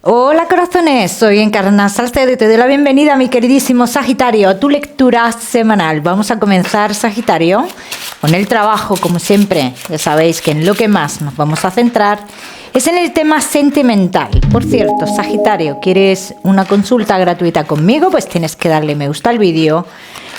Hola corazones, soy Encarna Salcedo y te doy la bienvenida, mi queridísimo Sagitario, a tu lectura semanal. Vamos a comenzar, Sagitario, con el trabajo, como siempre. Ya sabéis que en lo que más nos vamos a centrar es en el tema sentimental. Por cierto, Sagitario, ¿quieres una consulta gratuita conmigo? Pues tienes que darle me gusta al vídeo,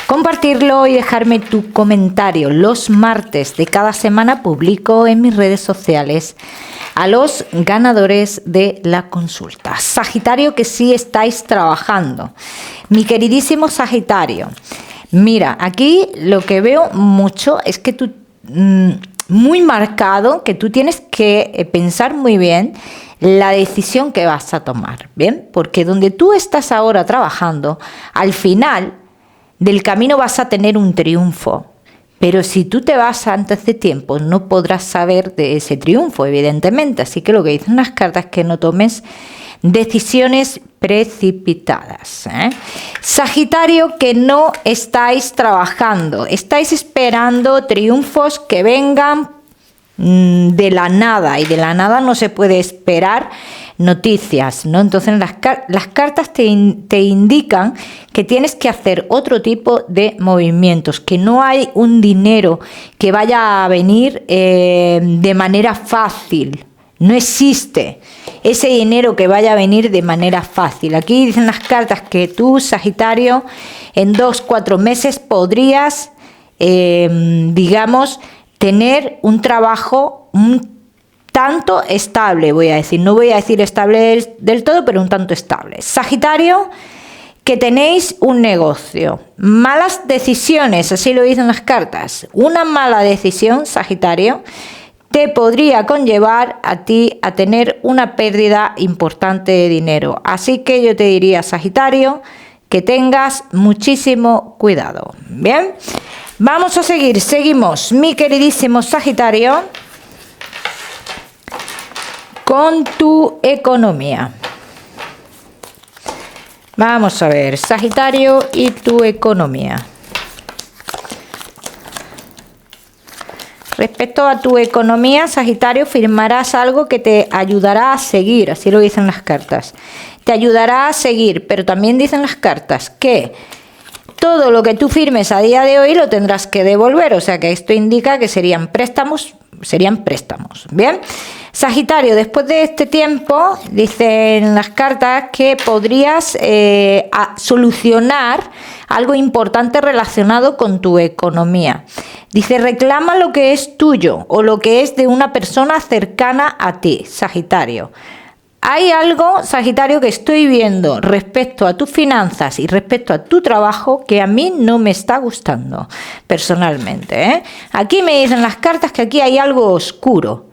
compartirlo y dejarme tu comentario. Los martes de cada semana publico en mis redes sociales a los ganadores de la consulta. Sagitario, que sí estáis trabajando. Mi queridísimo Sagitario, mira, aquí lo que veo mucho es que tú, muy marcado, que tú tienes que pensar muy bien la decisión que vas a tomar, ¿bien? Porque donde tú estás ahora trabajando, al final del camino vas a tener un triunfo. Pero si tú te vas antes de tiempo, no podrás saber de ese triunfo, evidentemente. Así que lo que dicen las cartas es que no tomes decisiones precipitadas, ¿eh? Sagitario, que no estáis trabajando, estáis esperando triunfos que vengan de la nada, y de la nada no se puede esperar noticias, ¿no? Entonces las cartas te indican que tienes que hacer otro tipo de movimientos, que no hay un dinero que vaya a venir de manera fácil. No existe ese dinero que vaya a venir de manera fácil. Aquí dicen las cartas que tú, Sagitario, en 2-4 meses podrías, digamos, tener un trabajo un tanto estable, voy a decir. No voy a decir estable del todo, pero un tanto estable. Sagitario, que tenéis un negocio. Malas decisiones, así lo dicen las cartas. Una mala decisión, Sagitario, te podría conllevar a ti a tener una pérdida importante de dinero. Así que yo te diría, Sagitario, que tengas muchísimo cuidado. Bien, vamos a seguir. Seguimos, mi queridísimo Sagitario, con tu economía. Vamos a ver, Sagitario, y tu economía. Respecto a tu economía, Sagitario, firmarás algo que te ayudará a seguir, así lo dicen las cartas. Te ayudará a seguir, pero también dicen las cartas que todo lo que tú firmes a día de hoy lo tendrás que devolver, o sea que esto indica que serían préstamos, ¿bien? Sagitario, después de este tiempo, dicen las cartas que podrías solucionar algo importante relacionado con tu economía. Dice, reclama lo que es tuyo o lo que es de una persona cercana a ti, Sagitario. Hay algo, Sagitario, que estoy viendo respecto a tus finanzas y respecto a tu trabajo que a mí no me está gustando personalmente, ¿eh? Aquí me dicen las cartas que aquí hay algo oscuro.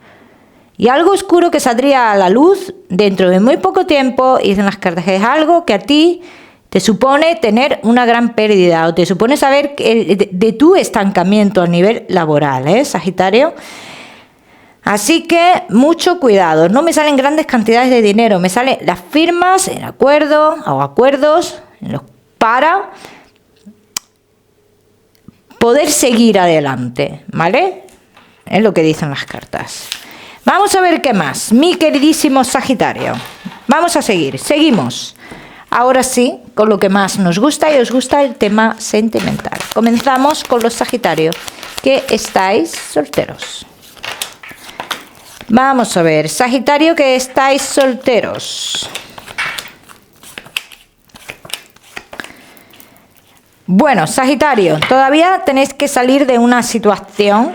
Y algo oscuro que saldría a la luz dentro de muy poco tiempo, y dicen las cartas que es algo que a ti te supone tener una gran pérdida o te supone saber de tu estancamiento a nivel laboral, ¿eh, Sagitario? Así que mucho cuidado, no me salen grandes cantidades de dinero, me salen las firmas, el acuerdo o acuerdos para poder seguir adelante, ¿vale? Es lo que dicen las cartas. Vamos a ver qué más, mi queridísimo Sagitario. Vamos a seguir, seguimos. Ahora sí, con lo que más nos gusta y os gusta, el tema sentimental. Comenzamos con los Sagitarios que estáis solteros. Vamos a ver, Sagitario, que estáis solteros. Bueno, Sagitario, todavía tenéis que salir de una situación,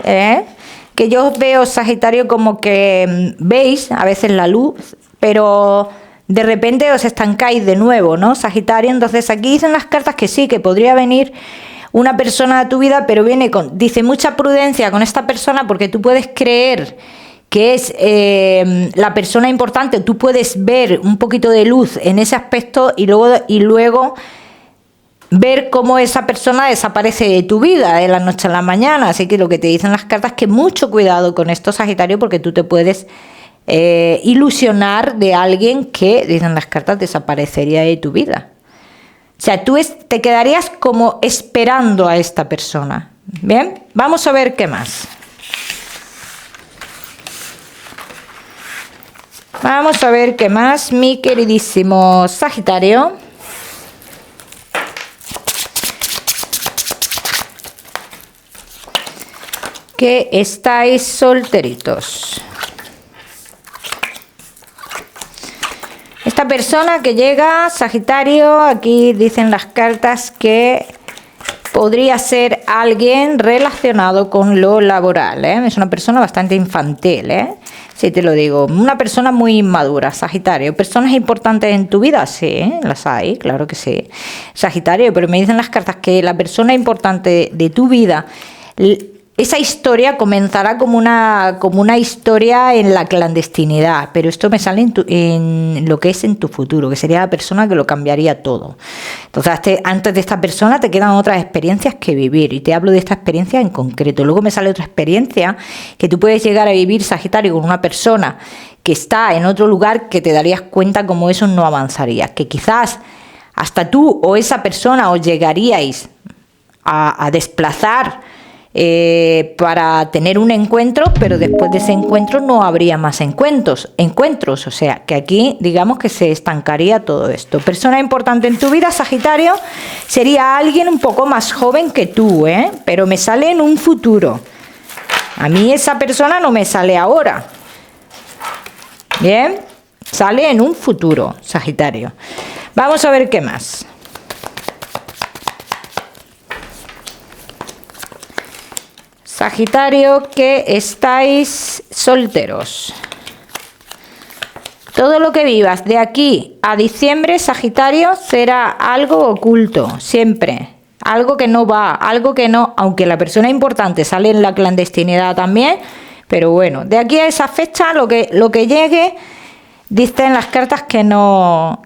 que yo os veo, Sagitario, como que veis a veces la luz, pero de repente os estancáis de nuevo, ¿no, Sagitario? Entonces aquí dicen las cartas que sí, que podría venir una persona a tu vida, pero viene con, dice, mucha prudencia con esta persona, porque tú puedes creer que es la persona importante, tú puedes ver un poquito de luz en ese aspecto y luego ver cómo esa persona desaparece de tu vida de la noche a la mañana. Así que lo que te dicen las cartas es que mucho cuidado con esto, Sagitario, porque tú te puedes ilusionar de alguien que, dicen las cartas, desaparecería de tu vida. O sea, tú te quedarías como esperando a esta persona. Bien, vamos a ver qué más. Vamos a ver qué más, mi queridísimo Sagitario. Que estáis solteritos. Esta persona que llega, Sagitario, aquí dicen las cartas que podría ser alguien relacionado con lo laboral, ¿eh? Es una persona bastante infantil, ¿eh? Sí, te lo digo. Una persona muy inmadura, Sagitario. ¿Personas importantes en tu vida? Sí, las hay, claro que sí. Sagitario, pero me dicen las cartas que la persona importante de tu vida, esa historia comenzará como una historia en la clandestinidad, pero esto me sale en lo que es en tu futuro, que sería la persona que lo cambiaría todo. Entonces, antes de esta persona te quedan otras experiencias que vivir, y te hablo de esta experiencia en concreto. Luego me sale otra experiencia que tú puedes llegar a vivir, Sagitario, con una persona que está en otro lugar, que te darías cuenta cómo eso no avanzaría, que quizás hasta tú o esa persona os llegaríais a desplazar para tener un encuentro, pero después de ese encuentro no habría más encuentros, o sea, que aquí digamos que se estancaría todo esto. Persona importante en tu vida, Sagitario, sería alguien un poco más joven que tú, pero me sale en un futuro. A mí esa persona no me sale ahora. Bien, sale en un futuro, Sagitario. Vamos a ver qué más. Sagitario, que estáis solteros. Todo lo que vivas de aquí a diciembre, Sagitario, será algo oculto, siempre. Algo que no va, algo que no, aunque la persona importante sale en la clandestinidad también, pero bueno, de aquí a esa fecha lo que llegue, dicen las cartas que no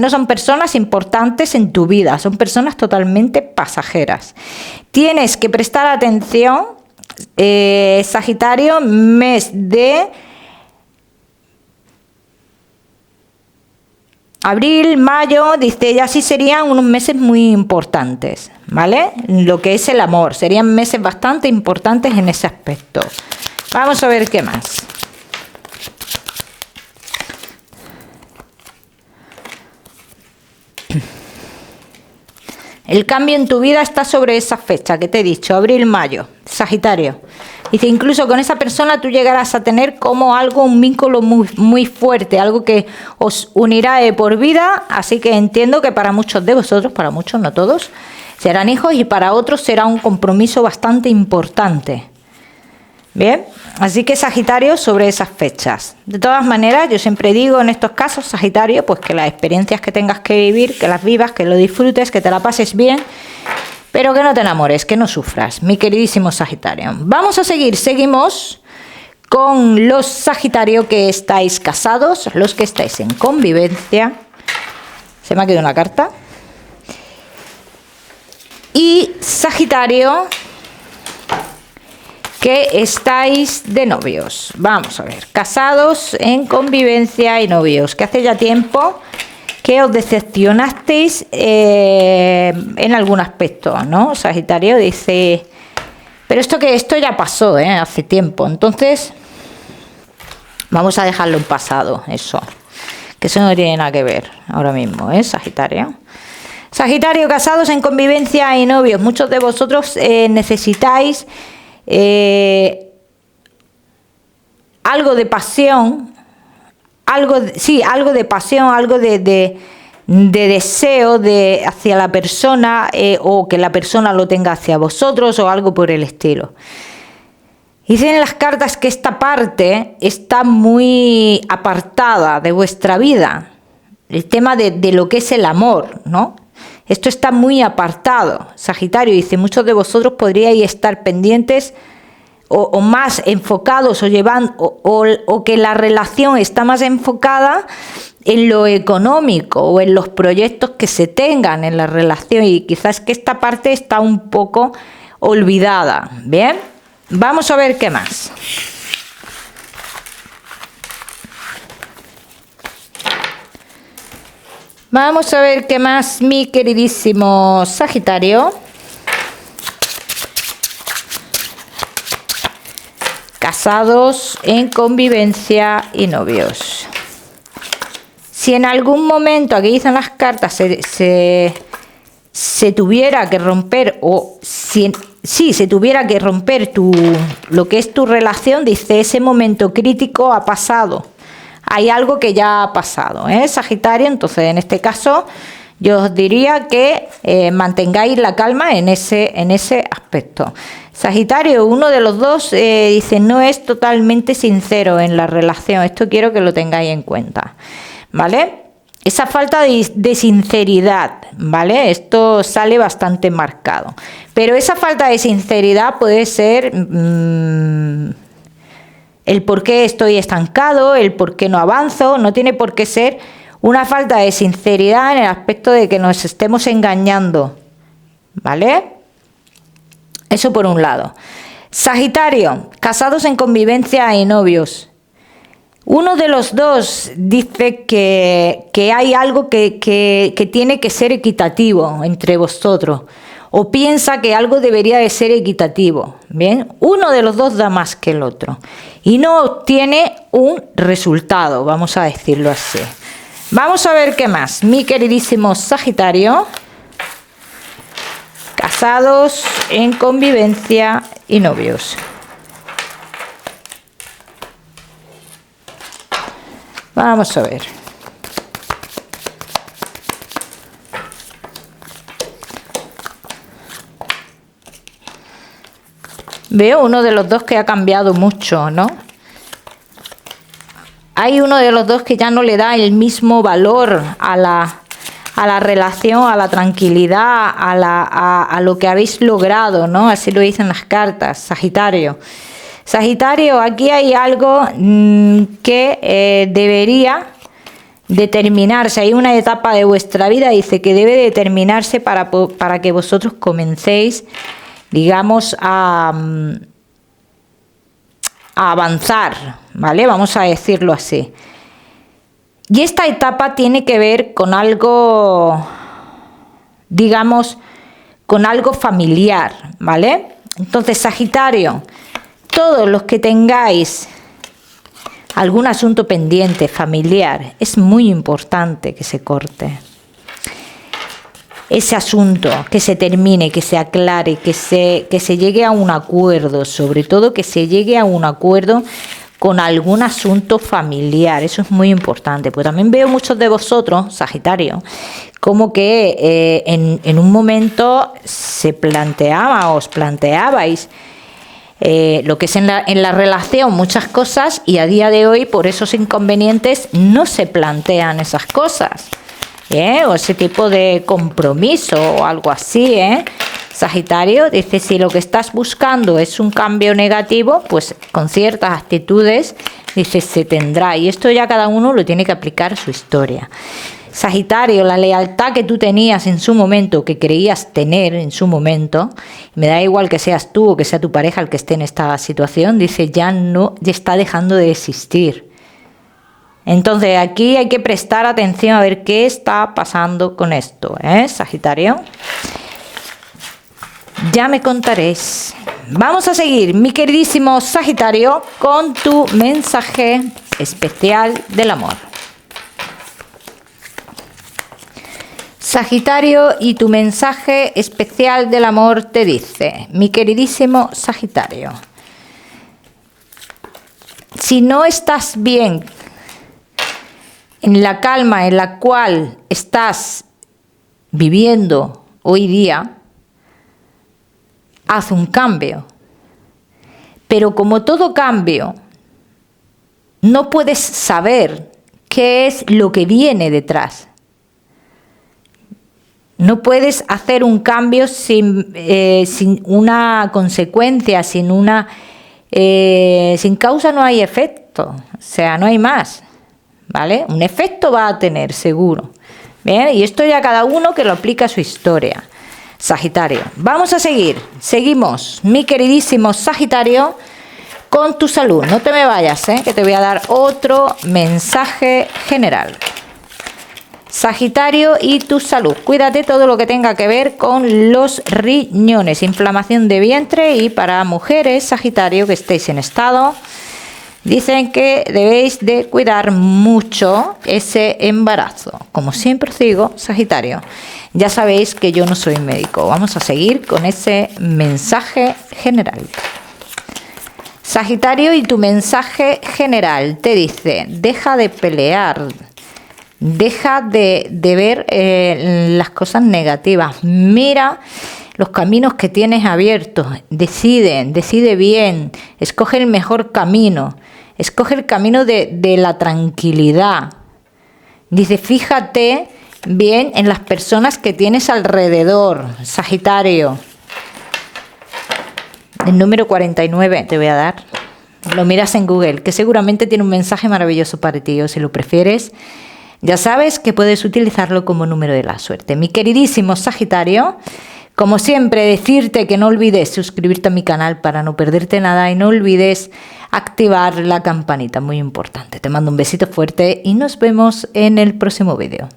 son personas importantes en tu vida, son personas totalmente pasajeras. Tienes que prestar atención, Sagitario, mes de abril, mayo, dice, ya sí serían unos meses muy importantes, ¿vale? Lo que es el amor, serían meses bastante importantes en ese aspecto. Vamos a ver qué más. El cambio en tu vida está sobre esa fecha que te he dicho, abril, mayo, Sagitario. Dice, incluso con esa persona tú llegarás a tener como un vínculo muy, muy fuerte, algo que os unirá de por vida, así que entiendo que para muchos de vosotros, para muchos, no todos, serán hijos, y para otros será un compromiso bastante importante. Bien, así que Sagitario, sobre esas fechas. De todas maneras, yo siempre digo en estos casos, Sagitario, pues que las experiencias que tengas que vivir, que las vivas, que lo disfrutes, que te la pases bien, pero que no te enamores, que no sufras, mi queridísimo Sagitario. Vamos a seguimos con los Sagitario que estáis casados, los que estáis en convivencia. Se me ha quedado una carta. Y Sagitario, que estáis de novios. Vamos a ver, casados, en convivencia y novios, que hace ya tiempo que os decepcionasteis en algún aspecto, ¿no? Sagitario dice, pero esto ya pasó, hace tiempo, entonces vamos a dejarlo en pasado, eso, que eso no tiene nada que ver ahora mismo, Sagitario. Sagitario, casados, en convivencia y novios, muchos de vosotros necesitáis algo de pasión, algo de pasión, algo de deseo hacia la persona, o que la persona lo tenga hacia vosotros, o algo por el estilo. Dicen las cartas que esta parte está muy apartada de vuestra vida, el tema de lo que es el amor, ¿no? Esto está muy apartado. Sagitario dice, muchos de vosotros podríais estar pendientes o más enfocados o que la relación está más enfocada en lo económico o en los proyectos que se tengan en la relación, y quizás que esta parte está un poco olvidada. Bien, vamos a ver qué más. Vamos a ver qué más, mi queridísimo Sagitario. casados, en convivencia y novios. Si en algún momento, aquí dicen las cartas, se tuviera que romper, o si se tuviera que romper lo que es tu relación, dice, ese momento crítico ha pasado. Hay algo que ya ha pasado, Sagitario. Entonces, en este caso, yo os diría que mantengáis la calma en ese aspecto. Sagitario, uno de los dos dice, no es totalmente sincero en la relación. Esto quiero que lo tengáis en cuenta, ¿vale? Esa falta de sinceridad, ¿vale? Esto sale bastante marcado. Pero esa falta de sinceridad puede ser el por qué estoy estancado, el por qué no avanzo. No tiene por qué ser una falta de sinceridad en el aspecto de que nos estemos engañando, ¿vale? Eso por un lado. Sagitario, casados en convivencia y novios. Uno de los dos dice que hay algo que tiene que ser equitativo entre vosotros, o piensa que algo debería de ser equitativo, ¿bien? Uno de los dos da más que el otro y no obtiene un resultado, vamos a decirlo así. Vamos a ver qué más, mi queridísimo Sagitario, casados en convivencia y novios. Vamos a ver. Veo uno de los dos que ha cambiado mucho, ¿no? Hay uno de los dos que ya no le da el mismo valor a la relación, a la tranquilidad, a lo que habéis logrado, ¿no? Así lo dicen las cartas, Sagitario. Sagitario, aquí hay algo que debería determinarse. Hay una etapa de vuestra vida, dice, que debe determinarse para que vosotros comencéis, digamos, a avanzar, ¿vale? Vamos a decirlo así. Y esta etapa tiene que ver con algo, digamos, con algo familiar, ¿vale? Entonces, Sagitario, todos los que tengáis algún asunto pendiente familiar, es muy importante que se corte ese asunto, que se termine, que se aclare, que se llegue a un acuerdo, sobre todo que se llegue a un acuerdo con algún asunto familiar. Eso es muy importante, porque también veo muchos de vosotros, Sagitario, como que en un momento os planteabais lo que es en la relación muchas cosas, y a día de hoy por esos inconvenientes no se plantean esas cosas, o ese tipo de compromiso o algo así, Sagitario, dice, si lo que estás buscando es un cambio negativo, pues con ciertas actitudes, dice, se tendrá, y esto ya cada uno lo tiene que aplicar a su historia. Sagitario, la lealtad que tú tenías en su momento, que creías tener en su momento, me da igual que seas tú o que sea tu pareja el que esté en esta situación, dice, ya está dejando de existir. Entonces aquí hay que prestar atención a ver qué está pasando con esto, Sagitario. Ya me contaréis. Vamos a seguir, mi queridísimo Sagitario, con tu mensaje especial del amor. Sagitario, y tu mensaje especial del amor te dice, mi queridísimo Sagitario, si no estás bien en la calma en la cual estás viviendo hoy día, haz un cambio. Pero como todo cambio, no puedes saber qué es lo que viene detrás. No puedes hacer un cambio sin una consecuencia, sin causa no hay efecto, o sea, no hay más, ¿vale? Un efecto va a tener, seguro. ¿Bien? Y esto ya cada uno que lo aplica a su historia. Sagitario, vamos a seguir, seguimos, mi queridísimo Sagitario, con tu salud. No te me vayas, que te voy a dar otro mensaje general. Sagitario y tu salud. Cuídate todo lo que tenga que ver con los riñones, inflamación de vientre, y para mujeres, Sagitario, que estéis en estado, dicen que debéis de cuidar mucho ese embarazo. Como siempre os digo, Sagitario, ya sabéis que yo no soy médico. Vamos a seguir con ese mensaje general. Sagitario, y tu mensaje general te dice: deja de pelear, deja de ver las cosas negativas, mira los caminos que tienes abiertos, decide bien, escoge el mejor camino, escoge el camino de la tranquilidad. Dice, fíjate bien en las personas que tienes alrededor, Sagitario. El número 49 te voy a dar. Lo miras en Google, que seguramente tiene un mensaje maravilloso para ti, o si lo prefieres, ya sabes que puedes utilizarlo como número de la suerte. Mi queridísimo Sagitario, como siempre, decirte que no olvides suscribirte a mi canal para no perderte nada, y no olvides activar la campanita, muy importante. Te mando un besito fuerte y nos vemos en el próximo vídeo.